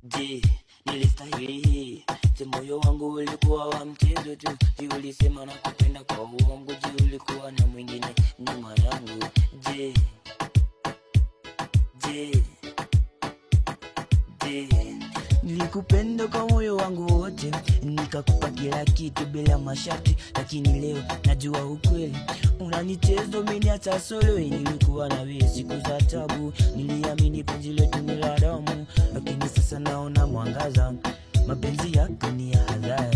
Je, nilistahili? Je, moyo wangu ulikuwa wa mchezo tu? Je, ulisema nakupenda kwa uongo? Je, ulikuwa na mwingine nyuma yangu? Je, nilikupenda kwa moyo wangu wote, nikakupa kila kitu bila masharti, lakini leo najua ukweli. Unanicheza umeniacha solo. Nilikuwa na wewe siku za tabu, niliamini penzi letu ni la damu, lakini sasa naona mwangaza. Mapenzi yako ni ya hadhara.